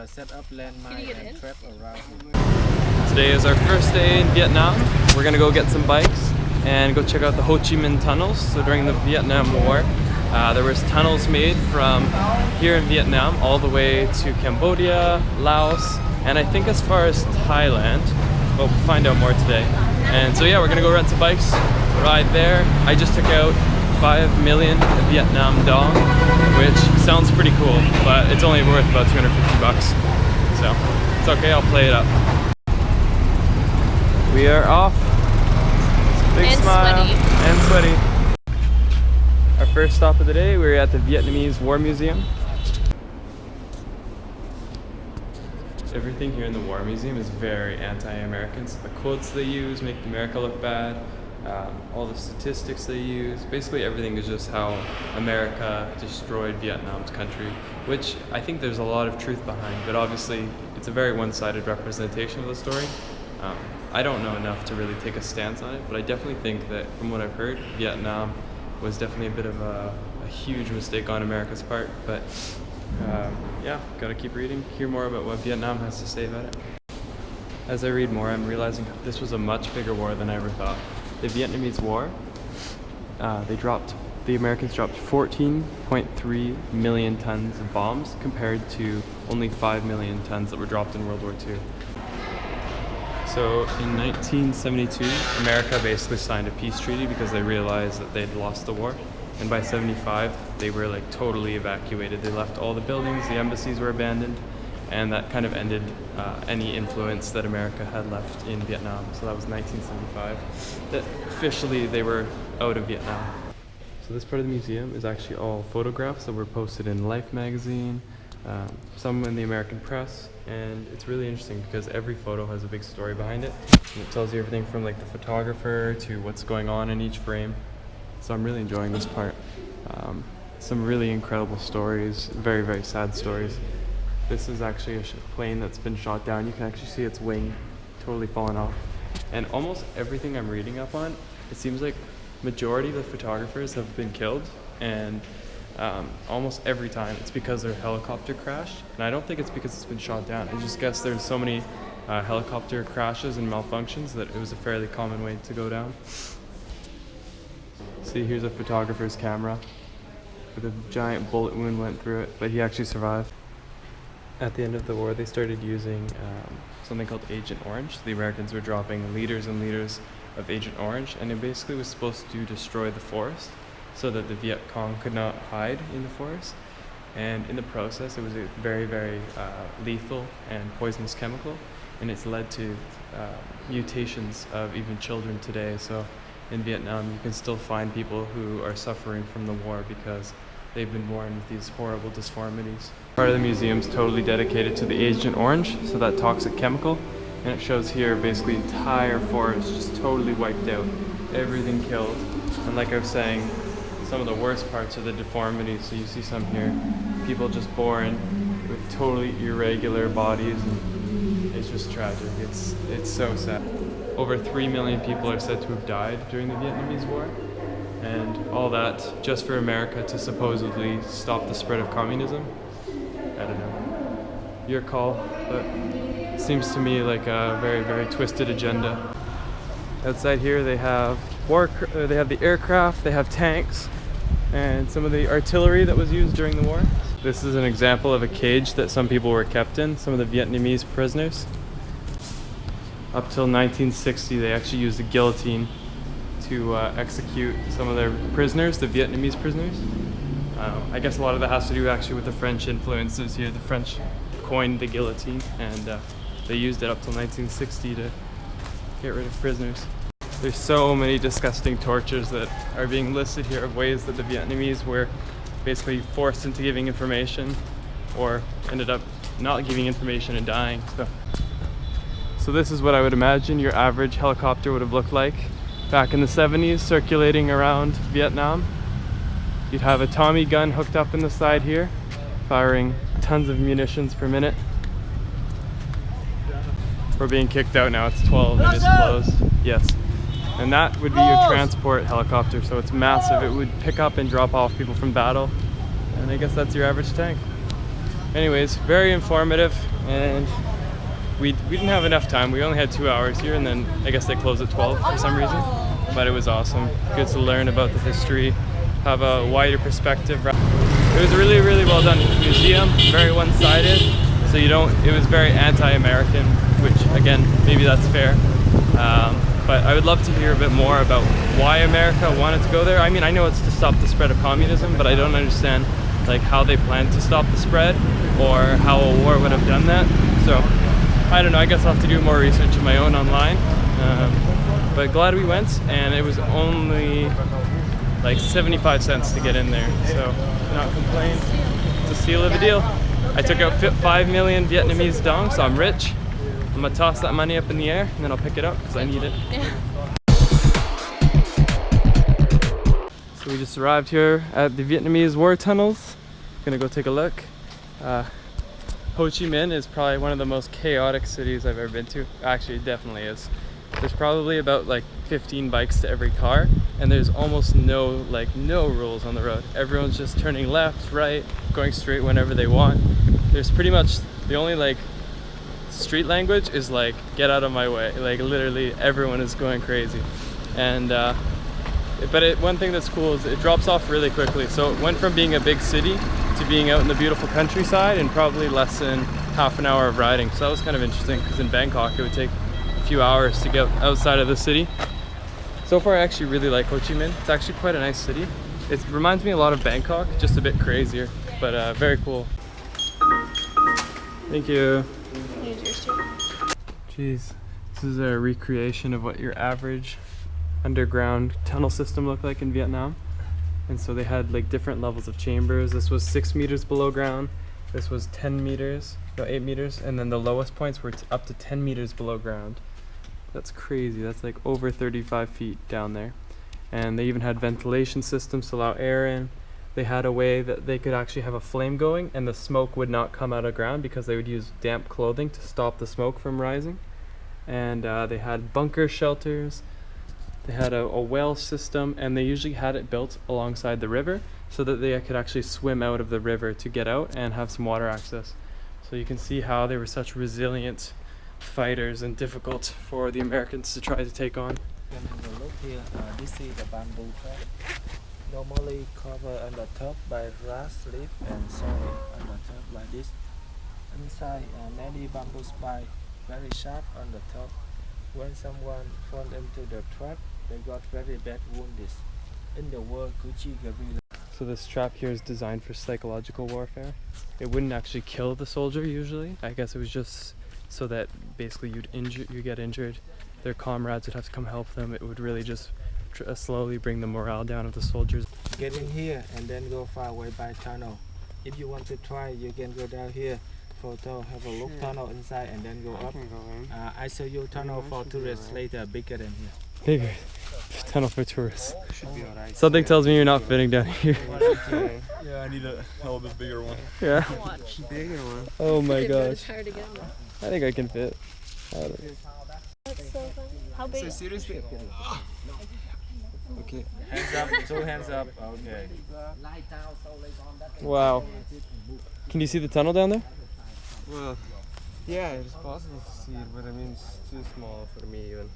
set up landmine and trap around it. Today is our first day in Vietnam. We're gonna go get some bikes and go check out the Ho Chi Minh Tunnels. So during the Vietnam War, there was tunnels made from here in Vietnam all the way to Cambodia, Laos, and I think as far as Thailand. We'll find out more today. And so yeah, we're gonna go rent some bikes, ride there. I just took out 5 million Vietnam dong, which sounds pretty cool, but it's only worth about 250 bucks. So it's okay, I'll play it up. We are off. Big and smile. sweaty. And sweaty. Our first stop of the day, we're at the Vietnamese War Museum. Everything here in the War Museum is very anti-American. So the quotes they use make America look bad. All the statistics they use, basically everything is just how America destroyed Vietnam's country, which I think there's a lot of truth behind, but obviously it's a very one-sided representation of the story. I don't know enough to really take a stance on it, but I definitely think that from what I've heard, Vietnam was definitely a bit of a huge mistake on America's part, but yeah, gotta keep reading, hear more about what Vietnam has to say about it. As I read more, I'm realizing this was a much bigger war than I ever thought. The Vietnamese War, the Americans dropped 14.3 million tons of bombs compared to only 5 million tons that were dropped in World War II. So in 1972, America basically signed a peace treaty because they realized that they'd lost the war. And by 75, they were like totally evacuated. They left all the buildings, the embassies were abandoned, and that kind of ended any influence that America had left in Vietnam. So that was 1975. That officially they were out of Vietnam. So this part of the museum is actually all photographs that were posted in Life magazine, some in the American press, and it's really interesting because every photo has a big story behind it. And it tells you everything from like the photographer to what's going on in each frame. So I'm really enjoying this part. Some really incredible stories, very, very sad stories. This is actually a plane that's been shot down. You can actually see its wing totally fallen off. And almost everything I'm reading up on, it seems like majority of the photographers have been killed, and almost every time it's because their helicopter crashed. And I don't think it's because it's been shot down. I just guess there's so many helicopter crashes and malfunctions that it was a fairly common way to go down. See, here's a photographer's camera with a giant bullet wound went through it, but he actually survived. At the end of the war, they started using something called Agent Orange. The Americans were dropping liters and liters of Agent Orange, and it basically was supposed to destroy the forest so that the Viet Cong could not hide in the forest. And in the process, it was a very, very lethal and poisonous chemical, and it's led to mutations of even children today. So in Vietnam, you can still find people who are suffering from the war because they've been born with these horrible disformities. Part of the museum is totally dedicated to the Agent Orange, so that toxic chemical. And it shows here basically the entire forest just totally wiped out, everything killed. And like I was saying, some of the worst parts are the deformities. So you see some here, people just born with totally irregular bodies, and it's just tragic. It's so sad. Over 3 million people are said to have died during the Vietnamese War. And all that just for America to supposedly stop the spread of communism. I don't know. Your call, but it seems to me like a very, very twisted agenda. Outside here they have the aircraft, they have tanks, and some of the artillery that was used during the war. This is an example of a cage that some people were kept in, some of the Vietnamese prisoners. Up till 1960, they actually used the guillotine to execute some of their prisoners, the Vietnamese prisoners. I guess a lot of that has to do actually with the French influences here. The French coined the guillotine, and they used it up till 1960 to get rid of prisoners. There's so many disgusting tortures that are being listed here of ways that the Vietnamese were basically forced into giving information or ended up not giving information and dying. So this is what I would imagine your average helicopter would have looked like back in the 70s, circulating around Vietnam. You'd have a Tommy gun hooked up in the side here, firing tons of munitions per minute. We're being kicked out now, it's 12 and it's closed. Yes. And that would be your transport helicopter, so it's massive. It would pick up and drop off people from battle. And I guess that's your average tank. Anyways, very informative. and we didn't have enough time. We only had 2 hours here, and then I guess they closed at 12 for some reason. But it was awesome. Good to learn about the history, have a wider perspective. It was a really, really well done museum, very one-sided. So it was very anti-American, which again, maybe that's fair. But I would love to hear a bit more about why America wanted to go there. I mean, I know it's to stop the spread of communism, but I don't understand like how they plan to stop the spread or how a war would have done that. So I don't know, I guess I'll have to do more research of my own online. But glad we went, and it was only like 75 cents to get in there. So cannot complain. It's a seal of a deal. I took out 5 million Vietnamese dong, so I'm rich. I'm gonna toss that money up in the air and then I'll pick it up because I need it. So we just arrived here at the Vietnamese War Tunnels. Gonna go take a look. Ho Chi Minh is probably one of the most chaotic cities I've ever been to. Actually, it definitely is. There's probably about like 15 bikes to every car, and there's almost no rules on the road. Everyone's just turning left, right, going straight whenever they want. There's pretty much the only like street language is like get out of my way. Like literally everyone is going crazy. And but one thing that's cool is it drops off really quickly. So it went from being a big city to being out in the beautiful countryside in probably less than half an hour of riding. So that was kind of interesting because in Bangkok it would take a few hours to get outside of the city. So far I actually really like Ho Chi Minh. It's actually quite a nice city. It reminds me a lot of Bangkok, just a bit crazier, but very cool. Thank you. Jeez, this is a recreation of what your average underground tunnel system looked like in Vietnam. And so they had like different levels of chambers. This was 6 meters below ground. This was 10 meters, no 8 meters. And then the lowest points were up to 10 meters below ground. That's crazy. That's like over 35 feet down there. And they even had ventilation systems to allow air in. They had a way that they could actually have a flame going and the smoke would not come out of ground because they would use damp clothing to stop the smoke from rising. And they had bunker shelters. They had a well system, and they usually had it built alongside the river so that they could actually swim out of the river to get out and have some water access. So you can see how they were such resilient fighters and difficult for the Americans to try to take on. You can have a look here. This is the bamboo trap. Normally covered on the top by grass leaf and soil on the top like this. Inside many bamboo spikes, very sharp on the top. When someone fall into the trap, they got very bad wounds. In the war, Gucci guerrilla. So this trap here is designed for psychological warfare. It wouldn't actually kill the soldier usually. I guess it was just so that basically you get injured. Their comrades would have to come help them. It would really just slowly bring the morale down of the soldiers. Get in here and then go far away by tunnel. If you want to try, you can go down here. Photo, have a look, tunnel inside and then go up. I show you tunnel for tourists later, bigger than here. Bigger tunnel for tourists. Should be alright. Something tells me you're not fitting down here. Yeah, I need a little bit bigger one. Yeah. Bigger one. Oh my gosh. Hard to get on. I think I can fit. I don't know. That's so fun. How big? So seriously? Okay. Hands up, 2 hands up. Okay. Wow. Can you see the tunnel down there? Well, yeah, it's possible to see it, but I mean, it's too small for me even.